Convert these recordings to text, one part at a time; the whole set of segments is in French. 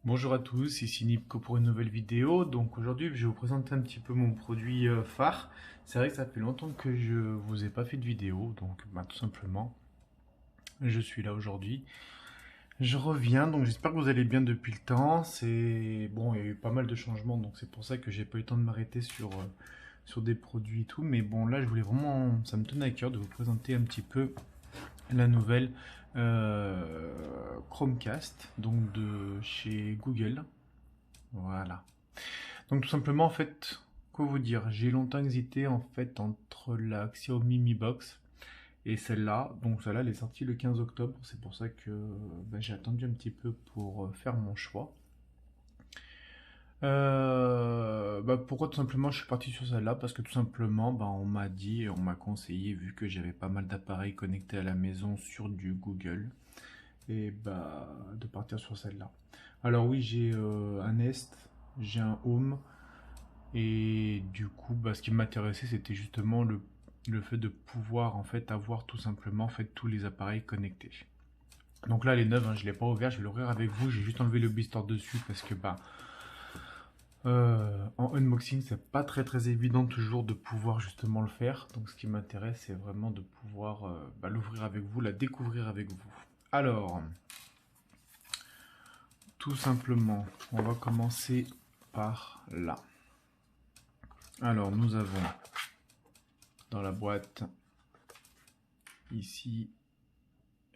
Bonjour à tous, ici Nipco pour une nouvelle vidéo. Donc aujourd'hui, je vais vous présenter un petit peu mon produit phare. C'est vrai que ça fait longtemps que je vous ai pas fait de vidéo, donc tout simplement, je suis là aujourd'hui. Je reviens, donc j'espère que vous allez bien depuis le temps. C'est bon, il y a eu pas mal de changements, donc c'est pour ça que j'ai pas eu le temps de m'arrêter sur des produits et tout. Mais bon, là, je voulais vraiment, ça me tenait à cœur de vous présenter un petit peu la nouvelle Chromecast, donc de chez Google. Voilà. Donc tout simplement, en fait, quoi vous dire, j'ai longtemps hésité en fait entre la Xiaomi Mi Box et celle-là. Donc celle-là, elle est sortie le 15 octobre. C'est pour ça que j'ai attendu un petit peu pour faire mon choix. Pourquoi tout simplement je suis parti sur celle-là? Parce que tout simplement, on m'a dit, on m'a conseillé, vu que j'avais pas mal d'appareils connectés à la maison sur du Google, et de partir sur celle-là. Alors oui, j'ai un Nest, j'ai un Home, et du coup, ce qui m'intéressait, c'était justement le fait de pouvoir en fait avoir tout simplement en fait tous les appareils connectés. Donc là, elle est neuve, hein, je ne l'ai pas ouvert, je vais l'ouvrir avec vous. J'ai juste enlevé le blister dessus parce que en unboxing, c'est pas très évident toujours de pouvoir justement le faire. Donc ce qui m'intéresse, c'est vraiment de pouvoir l'ouvrir avec vous, la découvrir avec vous. Alors, tout simplement, on va commencer par là. Alors, nous avons dans la boîte ici,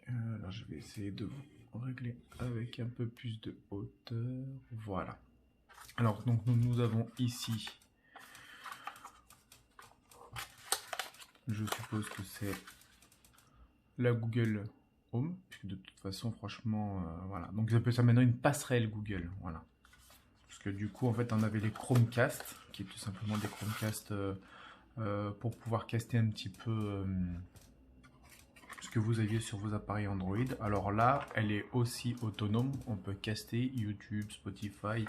alors je vais essayer de vous régler avec un peu plus de hauteur. Voilà. Alors, donc nous avons ici, je suppose que c'est la Google Home, puisque de toute façon, franchement, voilà. Donc ils appellent ça maintenant une passerelle Google, voilà. Parce que du coup, en fait, on avait les Chromecast, qui est tout simplement des Chromecast pour pouvoir caster un petit peu ce que vous aviez sur vos appareils Android. Alors là, elle est aussi autonome. On peut caster YouTube, Spotify,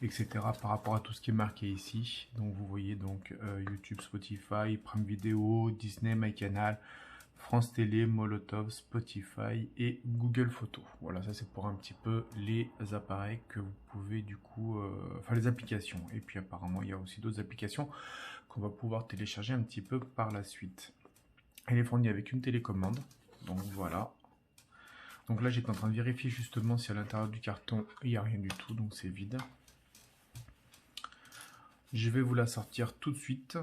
etc. par rapport à tout ce qui est marqué ici. Donc vous voyez donc YouTube, Spotify, Prime Video, Disney, MyCanal, France Télé, Molotov, Spotify et Google Photos. Voilà, ça c'est pour un petit peu les appareils que vous pouvez du coup, enfin les applications. Et puis apparemment il y a aussi d'autres applications qu'on va pouvoir télécharger un petit peu par la suite. Elle est fournie avec une télécommande, donc voilà. Donc là j'étais en train de vérifier justement si à l'intérieur du carton il n'y a rien du tout, donc c'est vide. Je vais vous la sortir tout de suite.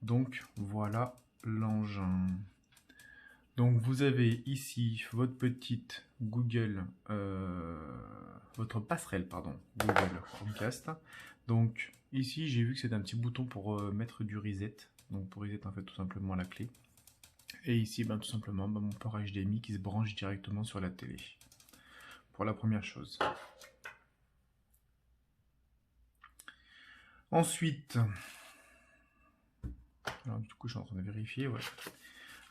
Donc voilà l'engin. Donc vous avez ici votre petite Google, votre passerelle, pardon, Google Chromecast. Donc ici j'ai vu que c'est un petit bouton pour mettre du reset. Donc pour reset en fait tout simplement la clé. Et ici tout simplement mon port HDMI qui se branche directement sur la télé. Pour la première chose. Ensuite, alors du coup je suis en train de vérifier, ouais.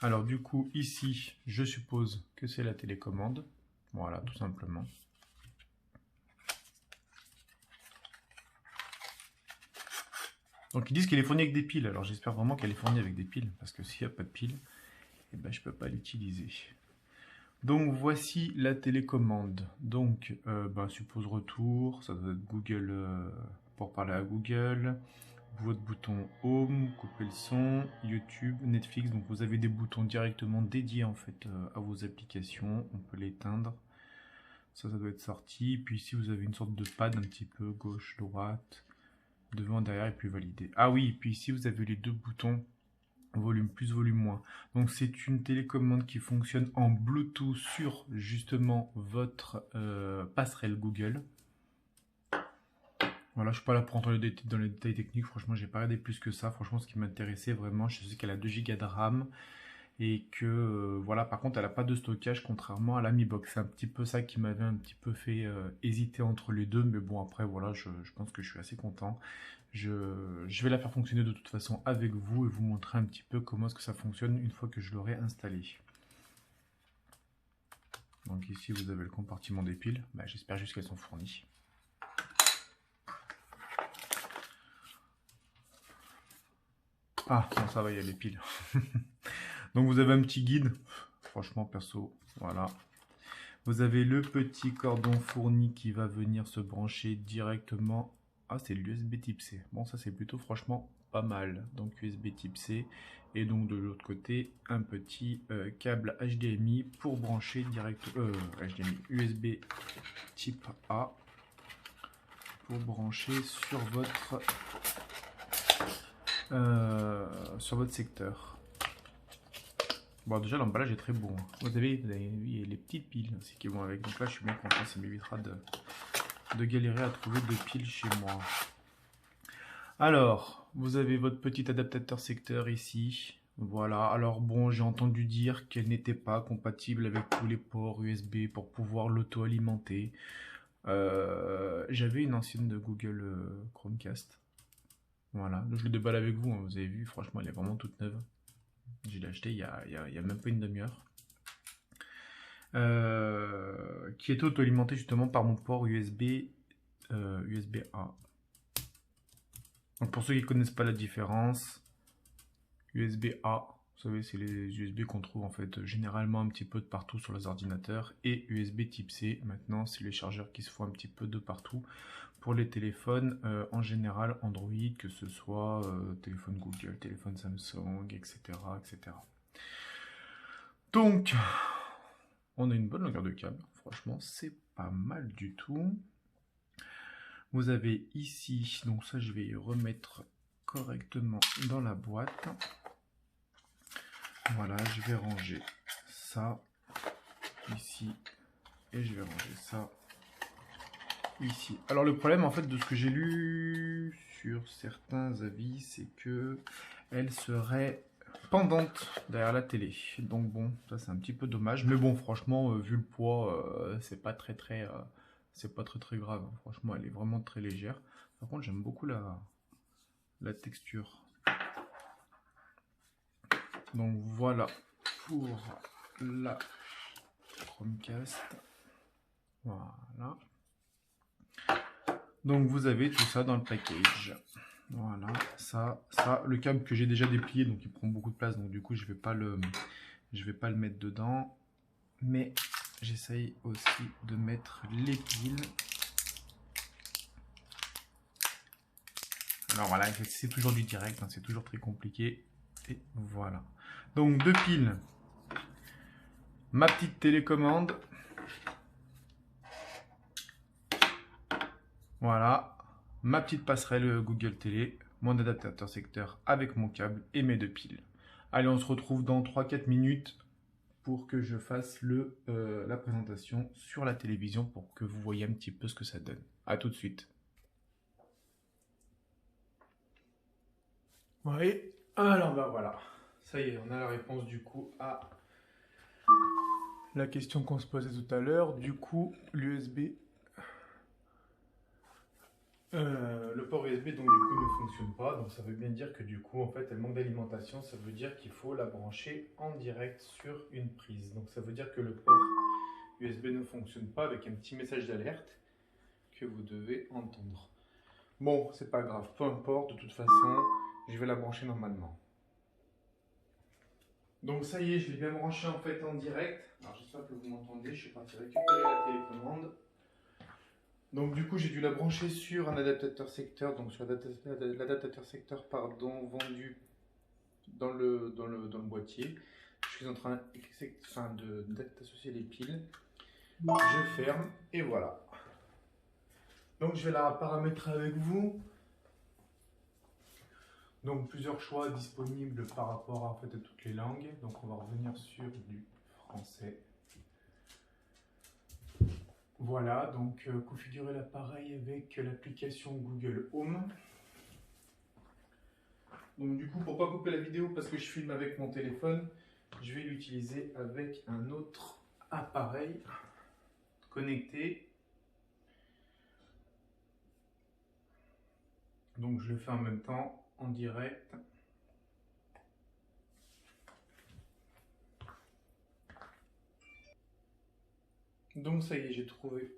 Alors du coup ici je suppose que c'est la télécommande, voilà tout simplement. Donc ils disent qu'elle est fournie avec des piles, alors j'espère vraiment qu'elle est fournie avec des piles, parce que s'il n'y a pas de piles, je ne peux pas l'utiliser. Donc voici la télécommande, donc suppose retour, ça doit être Google, pour parler à Google, votre bouton Home, couper le son, YouTube, Netflix, donc vous avez des boutons directement dédiés en fait à vos applications, on peut l'éteindre, ça doit être sorti, puis ici vous avez une sorte de pad un petit peu gauche, droite, devant, derrière et puis valider. Ah oui, puis ici vous avez les deux boutons, volume plus, volume moins. Donc c'est une télécommande qui fonctionne en Bluetooth sur justement votre passerelle Google. Voilà, je suis pas là pour entrer dans les détails techniques, franchement j'ai pas regardé plus que ça. Franchement ce qui m'intéressait vraiment, je sais qu'elle a 2 Go de RAM et que voilà, par contre elle a pas de stockage contrairement à la Mi Box. C'est un petit peu ça qui m'avait un petit peu fait hésiter entre les deux, mais bon après voilà, je pense que je suis assez content. Je vais la faire fonctionner de toute façon avec vous et vous montrer un petit peu comment est-ce que ça fonctionne une fois que je l'aurai installé. Donc ici vous avez le compartiment des piles, j'espère juste qu'elles sont fournies. Ah non, ça va, il y a les piles. Donc vous avez un petit guide, franchement perso, voilà. Vous avez le petit cordon fourni qui va venir se brancher directement. Ah, c'est l'USB type C. Bon, ça c'est plutôt franchement pas mal. Donc USB type C. Et donc de l'autre côté, un petit câble HDMI pour brancher HDMI, USB type A pour brancher sur votre secteur. Bon, déjà l'emballage est très beau. Hein. Vous avez vu les petites piles aussi qui vont avec. Donc là, je suis bien content. Ça m'évitera de galérer à trouver de piles chez moi. Alors, vous avez votre petit adaptateur secteur ici. Voilà. Alors bon, j'ai entendu dire qu'elle n'était pas compatible avec tous les ports USB pour pouvoir l'auto-alimenter. J'avais une ancienne de Google Chromecast. Voilà. Donc, je le déballe avec vous. Hein. Vous avez vu, franchement, elle est vraiment toute neuve. Je l'ai acheté il y a même pas une demi-heure. Qui est auto-alimenté justement par mon port USB A. Donc pour ceux qui ne connaissent pas la différence, USB A, vous savez, c'est les USB qu'on trouve en fait généralement un petit peu de partout sur les ordinateurs, et USB type C, maintenant c'est les chargeurs qui se font un petit peu de partout pour les téléphones en général Android, que ce soit téléphone Google, téléphone Samsung, etc., etc. Donc, on a une bonne longueur de câble, franchement c'est pas mal du tout. Vous avez ici, donc ça je vais remettre correctement dans la boîte. Voilà, je vais ranger ça ici et je vais ranger ça ici. Alors le problème en fait de ce que j'ai lu sur certains avis, c'est que elle serait pendante derrière la télé. Donc bon, ça c'est un petit peu dommage, mais bon franchement vu le poids, c'est pas très grave. Franchement, elle est vraiment très légère. Par contre, j'aime beaucoup la texture. Donc voilà pour la Chromecast. Voilà. Donc vous avez tout ça dans le package. Voilà, ça, le câble que j'ai déjà déplié, donc il prend beaucoup de place, donc du coup je vais pas le mettre dedans. Mais j'essaye aussi de mettre les piles. Alors voilà, c'est toujours du direct, hein, c'est toujours très compliqué. Et voilà. Donc deux piles. Ma petite télécommande. Voilà. Ma petite passerelle Google Télé. Mon adaptateur secteur avec mon câble et mes deux piles. Allez, on se retrouve dans 3-4 minutes pour que je fasse la présentation sur la télévision pour que vous voyez un petit peu ce que ça donne. A tout de suite. Oui, alors bah voilà. Ça y est, on a la réponse du coup à la question qu'on se posait tout à l'heure. Du coup, l'USB, le port USB donc du coup ne fonctionne pas. Donc ça veut bien dire que du coup en fait elle manque d'alimentation. Ça veut dire qu'il faut la brancher en direct sur une prise. Donc ça veut dire que le port USB ne fonctionne pas avec un petit message d'alerte que vous devez entendre. Bon, c'est pas grave, peu importe, de toute façon, je vais la brancher normalement. Donc ça y est, je l'ai bien branché en fait en direct. Alors j'espère que vous m'entendez, je suis parti récupérer la télécommande. Donc du coup j'ai dû la brancher sur un adaptateur secteur, donc sur l'adaptateur secteur vendu dans le boîtier. Je suis en train d'associer les piles. Je ferme et voilà. Donc je vais la paramétrer avec vous. Donc plusieurs choix disponibles par rapport à, en fait, à toutes les langues. Donc on va revenir sur du français. Voilà, donc configurer l'appareil avec l'application Google Home. Donc du coup, pour pas couper la vidéo parce que je filme avec mon téléphone, je vais l'utiliser avec un autre appareil connecté. Donc je le fais en même temps, en direct. Donc ça y est, j'ai trouvé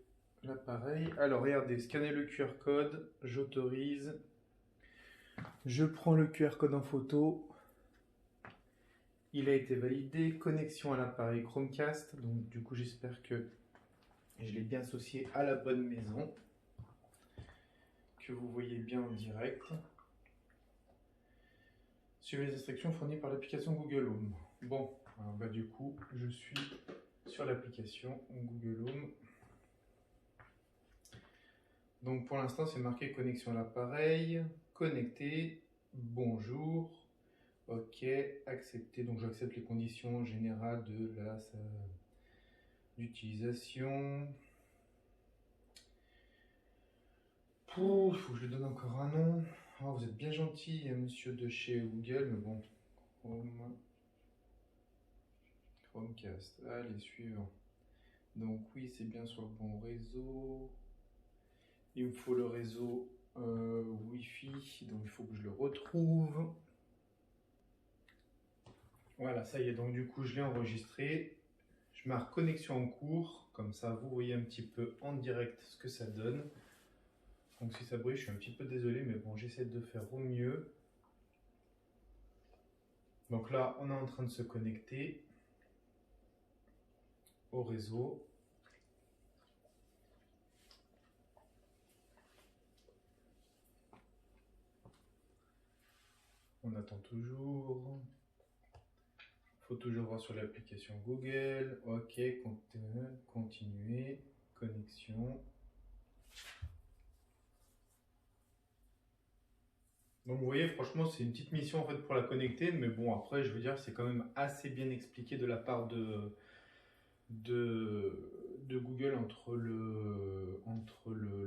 l'appareil. Alors regardez, scanner le QR code, j'autorise. Je prends le QR code en photo. Il a été validé. Connexion à l'appareil Chromecast. Donc du coup j'espère que Et je l'ai bien associé à la bonne maison, que vous voyez bien en direct. Suivez les instructions fournies par l'application Google Home. Bon, alors bah, du coup, je suis sur l'application Google Home. Donc pour l'instant, c'est marqué connexion à l'appareil, connecté, bonjour, ok, accepter. Donc j'accepte les conditions générales de d'utilisation. Il faut que je lui donne encore un nom. Oh, vous êtes bien gentil, monsieur de chez Google, mais bon. Chromecast. Allez, suivant. Donc oui, c'est bien sur le bon réseau. Il me faut le réseau Wi-Fi, donc il faut que je le retrouve. Voilà, ça y est, donc du coup je l'ai enregistré. Je marque connexion en cours, comme ça vous voyez un petit peu en direct ce que ça donne. Donc si ça brille, je suis un petit peu désolé, mais bon, j'essaie de faire au mieux. Donc là, on est en train de se connecter au réseau. On attend toujours. Il faut toujours voir sur l'application Google. Ok, continuer, connexion. Donc vous voyez, franchement, c'est une petite mission en fait pour la connecter, mais bon, après, je veux dire, c'est quand même assez bien expliqué de la part de Google entre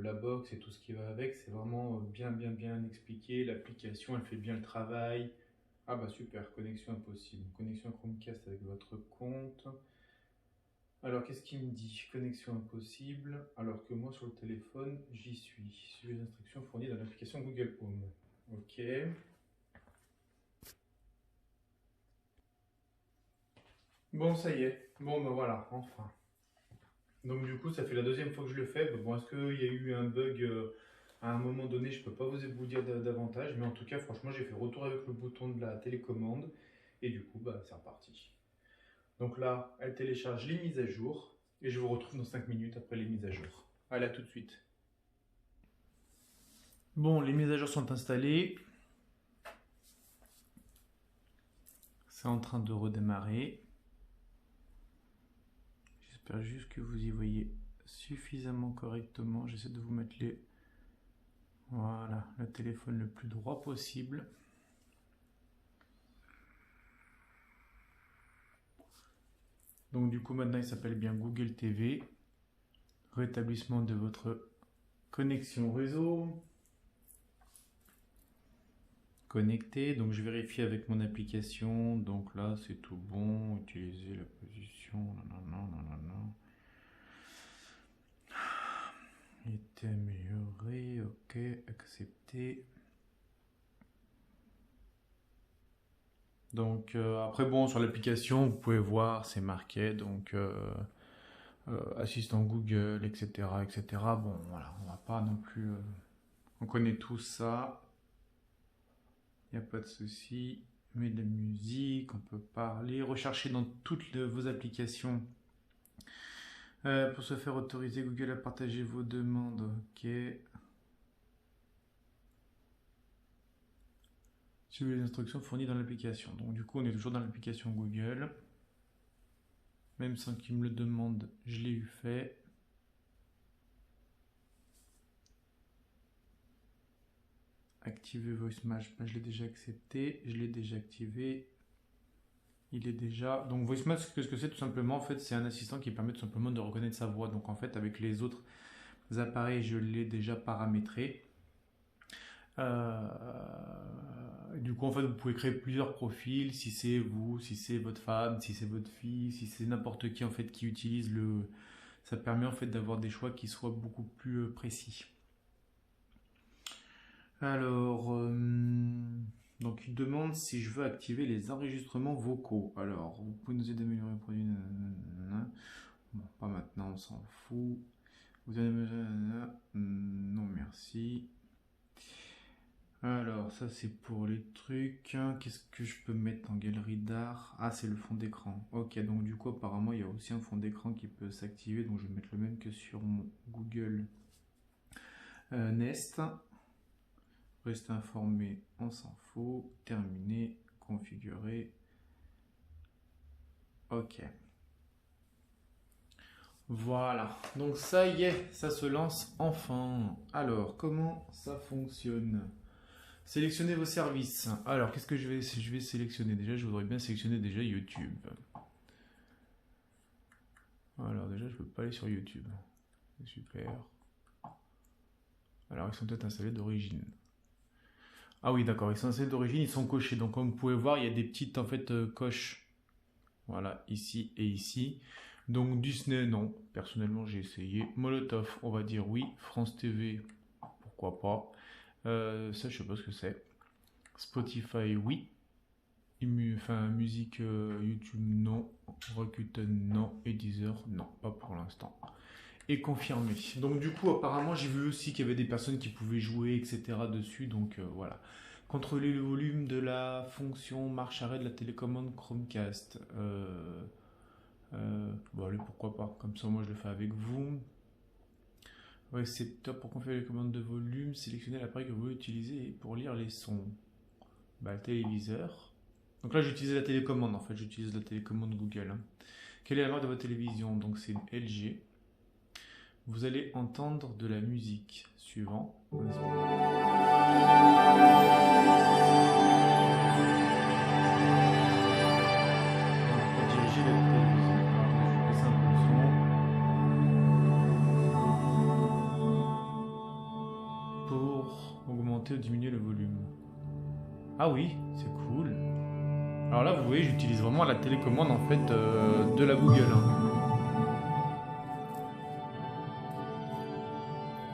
la box et tout ce qui va avec. C'est vraiment bien expliqué. L'application, elle fait bien le travail. Ah bah super, connexion impossible. Connexion Chromecast avec votre compte. Alors, qu'est-ce qu'il me dit? Connexion impossible, alors que moi, sur le téléphone, j'y suis. Suivez les instructions fournies dans l'application Google Home. Ok. Bon, ça y est. Bon, ben voilà, enfin. Donc, du coup, ça fait la deuxième fois que je le fais. Bon, est-ce qu'il y a eu un bug à un moment donné? Je peux pas vous dire davantage, mais en tout cas, franchement, j'ai fait retour avec le bouton de la télécommande. Et du coup, bah, c'est reparti. Donc là, elle télécharge les mises à jour. Et je vous retrouve dans 5 minutes après les mises à jour. Allez, à tout de suite. Bon, les mises à jour sont installées. C'est en train de redémarrer. J'espère juste que vous y voyez suffisamment correctement. J'essaie de vous mettre voilà, le téléphone le plus droit possible. Donc du coup maintenant il s'appelle bien Google TV. Rétablissement de votre connexion réseau. Connecté, donc je vérifie avec mon application. Donc là c'est tout bon. Utiliser la position. Non. Était amélioré. Ok, accepter. Donc après bon sur l'application vous pouvez voir c'est marqué donc assistant Google etc. Bon voilà on va pas non plus on connaît tout ça, il n'y a pas de souci. Mais de la musique, on peut parler, rechercher dans toutes vos applications. Pour se faire autoriser Google à partager vos demandes, ok. Suivez les instructions fournies dans l'application. Donc du coup on est toujours dans l'application Google. Même sans qu'il me le demande, je l'ai eu fait. Activer Voice Match, je l'ai déjà accepté, je l'ai déjà activé. Il est déjà. Donc Voice Match, ce que c'est tout simplement, en fait, c'est un assistant qui permet tout simplement de reconnaître sa voix. Donc en fait, avec les autres appareils, je l'ai déjà paramétré. Du coup, en fait, vous pouvez créer plusieurs profils. Si c'est vous, si c'est votre femme, si c'est votre fille, si c'est n'importe qui en fait qui utilise le. Ça permet en fait d'avoir des choix qui soient beaucoup plus précis. Alors, donc il demande si je veux activer les enregistrements vocaux. Alors, vous pouvez nous aider à améliorer le produit. Bon, pas maintenant, on s'en fout. Vous allez non, merci. Alors, ça c'est pour les trucs. Qu'est-ce que je peux mettre en galerie d'art? Ah, c'est le fond d'écran. Ok, donc du coup, apparemment, il y a aussi un fond d'écran qui peut s'activer. Donc, je vais mettre le même que sur mon Google Nest. Reste informé, on s'en fout. Terminé, configurer. Ok. Voilà, donc ça y est, ça se lance enfin. Alors, comment ça fonctionne? Sélectionnez vos services. Alors, qu'est-ce que je vais sélectionner? Déjà, je voudrais bien sélectionner déjà YouTube. Alors, déjà, je ne peux pas aller sur YouTube. Super. Alors, ils sont peut-être installés d'origine. Ah oui, d'accord, ils sont installés d'origine, ils sont cochés. Donc, comme vous pouvez voir, il y a des petites en fait coches. Voilà, ici et ici. Donc, Disney, non. Personnellement, j'ai essayé. Molotov, on va dire oui. France TV, pourquoi pas. Ça, je sais pas ce que c'est. Spotify, oui. Enfin, musique YouTube, non. Rakuten, non. Et Deezer, non. Pas pour l'instant. Et confirmé. Donc, du coup, apparemment, j'ai vu aussi qu'il y avait des personnes qui pouvaient jouer, etc. dessus. Donc, voilà. Contrôler le volume de la fonction marche-arrêt de la télécommande Chromecast. Bon, allez, pourquoi pas. Comme ça, moi, je le fais avec vous. Récepteur pour configurer les commandes de volume. Sélectionnez l'appareil que vous voulez utiliser pour lire les sons. Bah, le téléviseur. Donc là, j'utilise la télécommande en fait. J'utilise la télécommande Google. Quelle est la marque de votre télévision? Donc c'est une LG. Vous allez entendre de la musique. Suivant. On va diriger la télévision. Alors, je vais baisser un peu le son pour augmenter ou diminuer le volume. Ah oui, c'est cool. Alors là, vous voyez, j'utilise vraiment la télécommande en fait de la Google.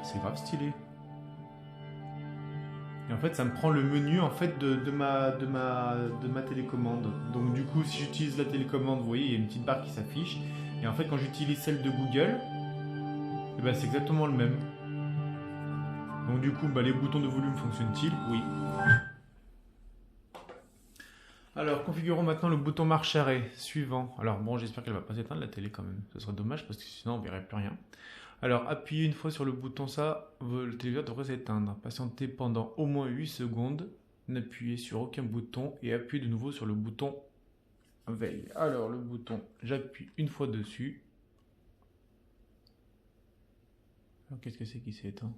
C'est grave stylé. Et en fait, ça me prend le menu en fait de ma télécommande. Donc du coup, si j'utilise la télécommande, vous voyez, il y a une petite barre qui s'affiche. Et en fait, quand j'utilise celle de Google, eh ben, c'est exactement le même. Donc du coup, bah, les boutons de volume fonctionnent-ils? Oui. Alors, configurons maintenant le bouton marche arrêt. Suivant. Alors bon, j'espère qu'elle va pas s'éteindre la télé quand même. Ce serait dommage parce que sinon on verrait plus rien. Alors, appuyez une fois sur le bouton ça, le téléviseur devrait s'éteindre. Patientez pendant au moins 8 secondes. N'appuyez sur aucun bouton et appuyez de nouveau sur le bouton veille. Alors, le bouton, j'appuie une fois dessus. Alors, qu'est-ce que c'est qui s'est éteint?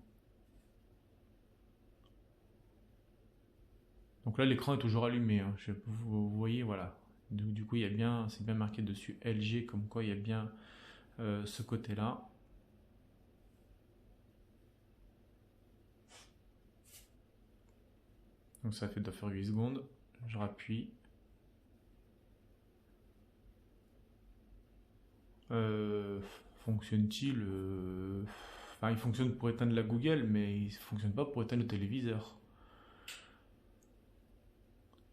Donc là, l'écran est toujours allumé. Hein. Vous voyez, voilà. Du coup, c'est bien marqué dessus LG, comme quoi il y a bien ce côté-là. Donc ça doit faire 8 secondes. Je rappuie. Fonctionne-t-il Enfin, il fonctionne pour éteindre la Google, mais il ne fonctionne pas pour éteindre le téléviseur. Le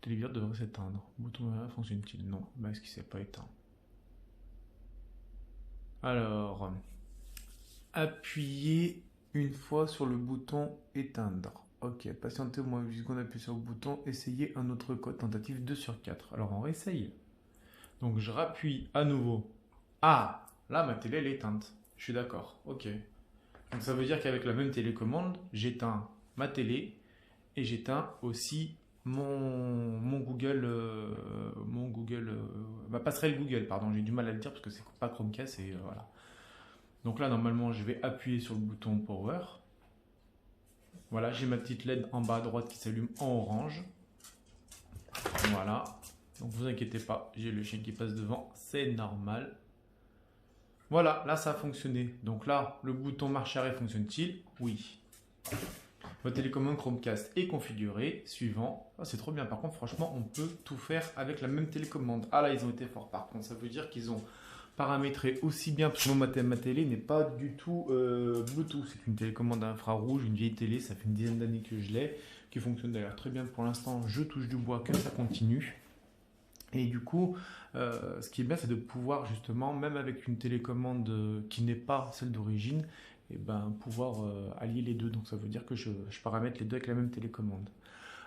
téléviseur devrait s'éteindre. Bouton fonctionne-t-il? Non. Bah, est-ce qu'il ne s'est pas éteint? Alors, appuyez une fois sur le bouton éteindre. Ok, patientez au moins 8 secondes, appuyez sur le bouton, essayez un autre code, tentative 2 sur 4. Alors on réessaye. Donc je rappuie à nouveau. Ah, là ma télé elle est éteinte. Je suis d'accord, ok. Donc ça veut dire qu'avec la même télécommande, j'éteins ma télé et j'éteins aussi mon Google, ma passerelle Google, pardon, j'ai du mal à le dire parce que c'est pas Chromecast et voilà. Donc là, normalement, je vais appuyer sur le bouton Power. Voilà, j'ai ma petite LED en bas à droite qui s'allume en orange. Voilà. Donc vous inquiétez pas, j'ai le chien qui passe devant, c'est normal. Voilà, là ça a fonctionné. Donc là, le bouton marche arrêt fonctionne-t-il? Oui. Votre télécommande Chromecast est configurée. Suivant. Ah, c'est trop bien. Par contre, franchement, on peut tout faire avec la même télécommande. Ah là, ils ont été forts. Par contre, ça veut dire qu'ils ont paramétré aussi bien, parce que moi, ma télé n'est pas du tout Bluetooth. C'est une télécommande infrarouge, une vieille télé. Ça fait une dizaine d'années que je l'ai, qui fonctionne d'ailleurs très bien pour l'instant. Je touche du bois, que ça continue. Et du coup, ce qui est bien, c'est de pouvoir justement, même avec une télécommande qui n'est pas celle d'origine, et ben, pouvoir allier les deux. Donc ça veut dire que je paramètre les deux avec la même télécommande.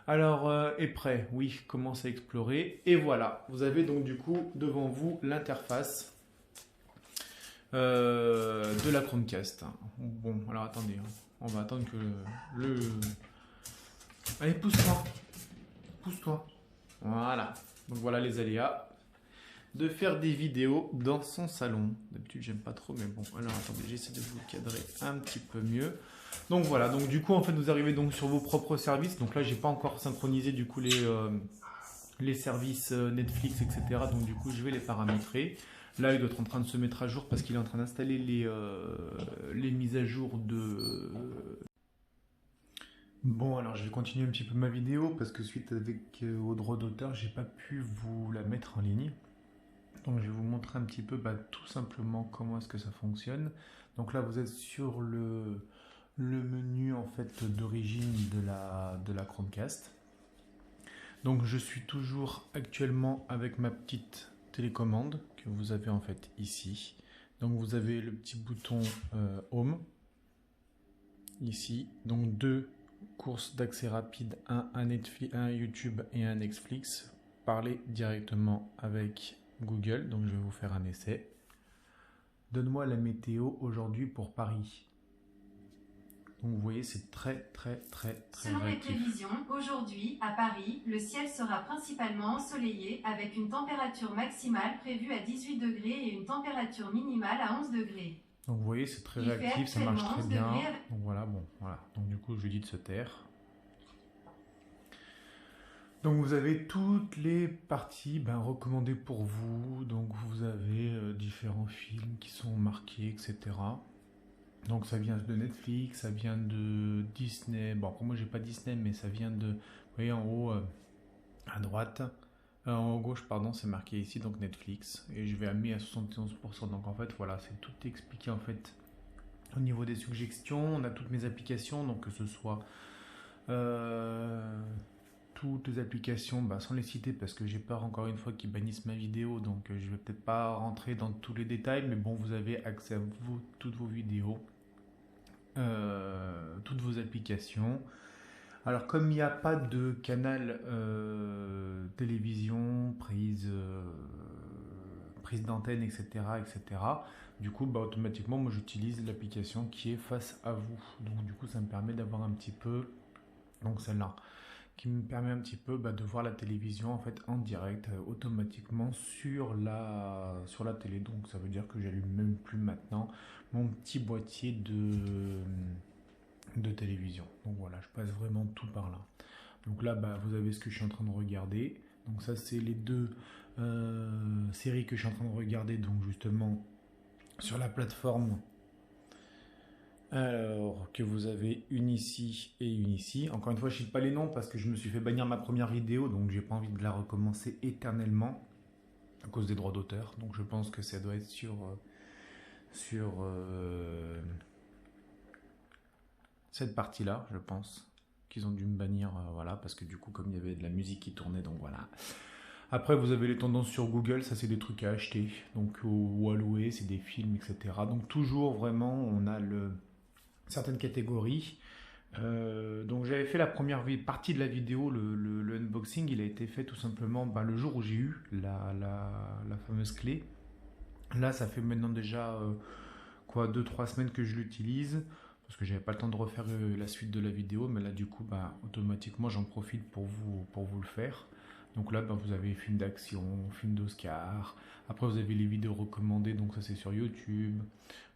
Alors, est prêt, oui, commence à explorer. Et voilà, vous avez donc du coup devant vous l'interface de la Chromecast. Bon, alors attendez, hein. On va attendre que le... Allez, pousse-toi, pousse-toi. Voilà, donc voilà les aléas de faire des vidéos dans son salon. D'habitude, j'aime pas trop, mais bon, alors attendez, j'essaie de vous cadrer un petit peu mieux. Donc voilà, donc du coup, en fait, vous arrivez donc sur vos propres services. Donc là, j'ai pas encore synchronisé du coup les services Netflix, etc. Donc du coup, je vais les paramétrer. Là, il doit être en train de se mettre à jour parce qu'il est en train d'installer les mises à jour de... Bon, alors je vais continuer un petit peu ma vidéo parce que suite avec au droit d'auteur, j'ai pas pu vous la mettre en ligne. Donc je vais vous montrer un petit peu tout simplement comment est-ce que ça fonctionne. Donc là, vous êtes sur le menu en fait d'origine de la Chromecast. Donc je suis toujours actuellement avec ma petite télécommande que vous avez en fait ici. Donc vous avez le petit bouton Home ici. Donc deux courses d'accès rapide, un à Netflix, un à YouTube et un à Netflix. Parlez directement avec Google. Donc je vais vous faire un essai. Donne-moi la météo aujourd'hui pour Paris. Donc vous voyez, c'est très Selon les prévisions, aujourd'hui, à Paris, le ciel sera principalement ensoleillé avec une température maximale prévue à 18 degrés et une température minimale à 11 degrés. Donc vous voyez, c'est très réactif, ça marche très bien. Donc voilà, bon, voilà. Donc du coup, je lui dis de se taire. Donc vous avez toutes les parties recommandées pour vous. Donc vous avez différents films qui sont marqués, etc. Donc ça vient de Netflix, ça vient de Disney. Bon, pour moi j'ai pas Disney, mais ça vient de... Vous voyez en haut, à droite, en gauche, pardon, c'est marqué ici, donc Netflix. Et je vais amener à 71%. Donc en fait, voilà, c'est tout expliqué en fait. Au niveau des suggestions, on a toutes mes applications, donc que ce soit toutes les applications, sans les citer parce que j'ai peur encore une fois qu'ils bannissent ma vidéo, donc je vais peut-être pas rentrer dans tous les détails, mais bon, vous avez accès à toutes vos vidéos, toutes vos applications. Alors comme il n'y a pas de canal télévision, prise d'antenne, etc., etc., du coup, automatiquement, moi j'utilise l'application qui est face à vous. Donc du coup, ça me permet d'avoir un petit peu, donc celle-là, qui me permet un petit peu de voir la télévision en fait en direct automatiquement sur la télé. Donc ça veut dire que j'allume même plus maintenant mon petit boîtier de télévision. Donc voilà, je passe vraiment tout par là. Donc là, vous avez ce que je suis en train de regarder. Donc ça, c'est les deux séries que je suis en train de regarder, donc justement sur la plateforme. Alors, que vous avez une ici et une ici. Encore une fois, je ne cite pas les noms parce que je me suis fait bannir ma première vidéo, donc j'ai pas envie de la recommencer éternellement à cause des droits d'auteur. Donc je pense que ça doit être sur cette partie-là, je pense qu'ils ont dû me bannir, voilà, parce que du coup, comme il y avait de la musique qui tournait, donc voilà. Après, vous avez les tendances sur Google, ça c'est des trucs à acheter, donc ou à louer, c'est des films, etc. Donc toujours vraiment, on a certaines catégories. Donc j'avais fait la première partie de la vidéo, le unboxing, il a été fait tout simplement le jour où j'ai eu la fameuse clé. Là, ça fait maintenant déjà 2-3 semaines que je l'utilise parce que j'avais pas le temps de refaire la suite de la vidéo, mais là du coup automatiquement j'en profite pour vous le faire. Donc là vous avez films d'action, films d'Oscar, après vous avez les vidéos recommandées, donc ça c'est sur YouTube.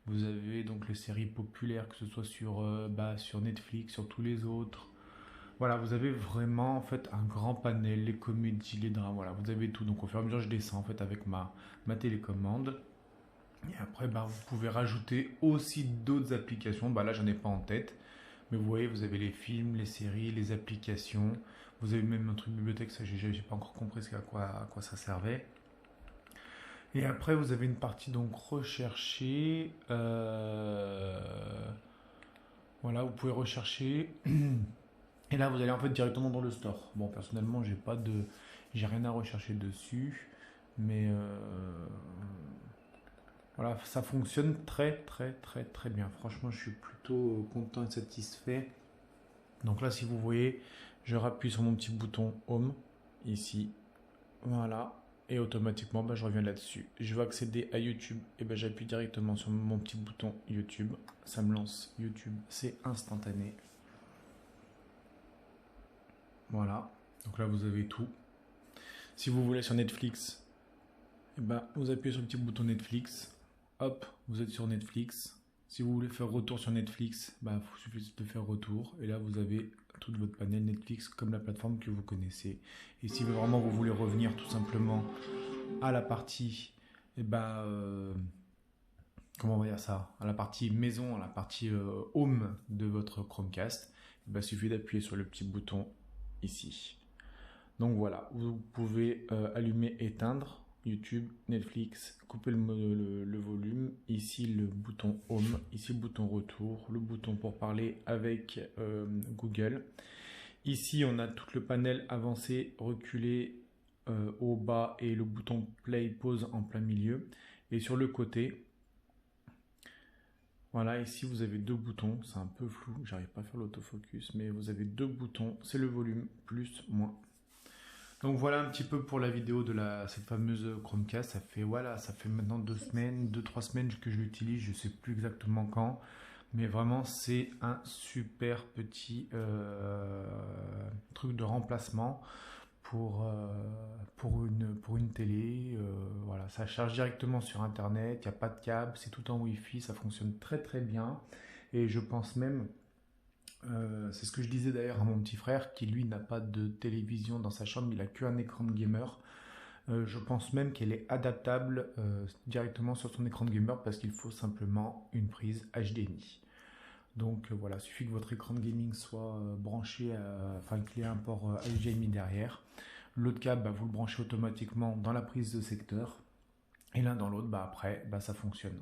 Vous avez donc les séries populaires, que ce soit sur Netflix, sur tous les autres. Voilà, vous avez vraiment en fait un grand panel, les comédies, les drames, voilà, vous avez tout. Donc au fur et à mesure je descends en fait avec ma télécommande. Et après, vous pouvez rajouter aussi d'autres applications. Là, j'en ai pas en tête. Mais vous voyez, vous avez les films, les séries, les applications. Vous avez même un truc bibliothèque, ça, j'ai pas encore compris à quoi ça servait. Et après, vous avez une partie donc rechercher. Voilà, vous pouvez rechercher. Et là, vous allez en fait directement dans le store. Bon, personnellement, j'ai rien à rechercher dessus. Mais Voilà, ça fonctionne très bien. Franchement, je suis plutôt content et satisfait. Donc là, si vous voyez, je rappuie sur mon petit bouton Home, ici. Voilà. Et automatiquement, je reviens là-dessus. Je veux accéder à YouTube. Et j'appuie directement sur mon petit bouton YouTube. Ça me lance YouTube. C'est instantané. Voilà. Donc là, vous avez tout. Si vous voulez sur Netflix, vous appuyez sur le petit bouton Netflix. Hop, vous êtes sur Netflix. Si vous voulez faire retour sur Netflix, il suffit de faire retour. Et là, vous avez tout votre panel Netflix comme la plateforme que vous connaissez. Et si vraiment vous voulez revenir tout simplement à la partie, comment on va dire ça, à la partie maison, à la partie home de votre Chromecast, il suffit d'appuyer sur le petit bouton ici. Donc voilà, vous pouvez allumer, éteindre YouTube, Netflix, couper le volume, ici le bouton Home, ici le bouton Retour, le bouton pour parler avec Google. Ici on a tout le panel avancé, reculé au bas et le bouton Play, Pause en plein milieu. Et sur le côté, voilà, ici vous avez deux boutons, c'est un peu flou, j'arrive pas à faire l'autofocus, mais vous avez deux boutons, c'est le volume, plus, moins. Donc voilà un petit peu pour la vidéo de cette fameuse Chromecast. Ça fait maintenant 2-3 semaines que je l'utilise, je ne sais plus exactement quand. Mais vraiment c'est un super petit truc de remplacement pour une télé. Voilà, ça charge directement sur internet, il n'y a pas de câble, c'est tout en Wi-Fi, ça fonctionne très bien. Et je pense même... c'est ce que je disais d'ailleurs à mon petit frère qui lui n'a pas de télévision dans sa chambre, il a qu'un écran de gamer. Je pense même qu'elle est adaptable directement sur son écran de gamer parce qu'il faut simplement une prise HDMI. Donc voilà, il suffit que votre écran de gaming soit branché, qu'il y ait un port HDMI derrière. L'autre câble, vous le branchez automatiquement dans la prise de secteur. Et l'un dans l'autre, après, ça fonctionne.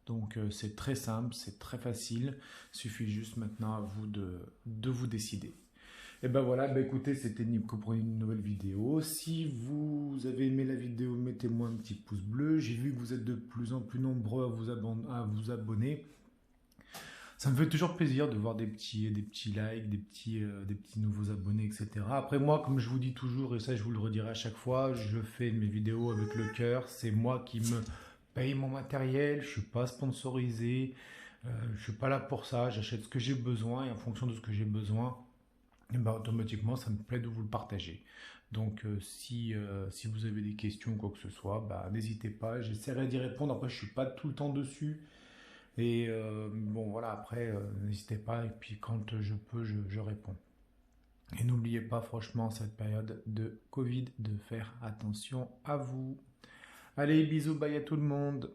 Donc c'est très simple, c'est très facile. Il suffit juste maintenant à vous de vous décider. Et voilà, écoutez, c'était Nico pour une nouvelle vidéo. Si vous avez aimé la vidéo, mettez-moi un petit pouce bleu. J'ai vu que vous êtes de plus en plus nombreux à vous abonner. Ça me fait toujours plaisir de voir des petits likes, des petits nouveaux abonnés, etc. Après moi, comme je vous dis toujours, et ça je vous le redirai à chaque fois, je fais mes vidéos avec le cœur. C'est moi qui me paye mon matériel, je suis pas sponsorisé, je suis pas là pour ça, j'achète ce que j'ai besoin et en fonction de ce que j'ai besoin, automatiquement ça me plaît de vous le partager. Donc si vous avez des questions ou quoi que ce soit, n'hésitez pas, j'essaierai d'y répondre. Après je suis pas tout le temps dessus et voilà, après n'hésitez pas et puis quand je peux je réponds. Et n'oubliez pas franchement cette période de Covid de faire attention à vous. Allez, bisous, bye à tout le monde.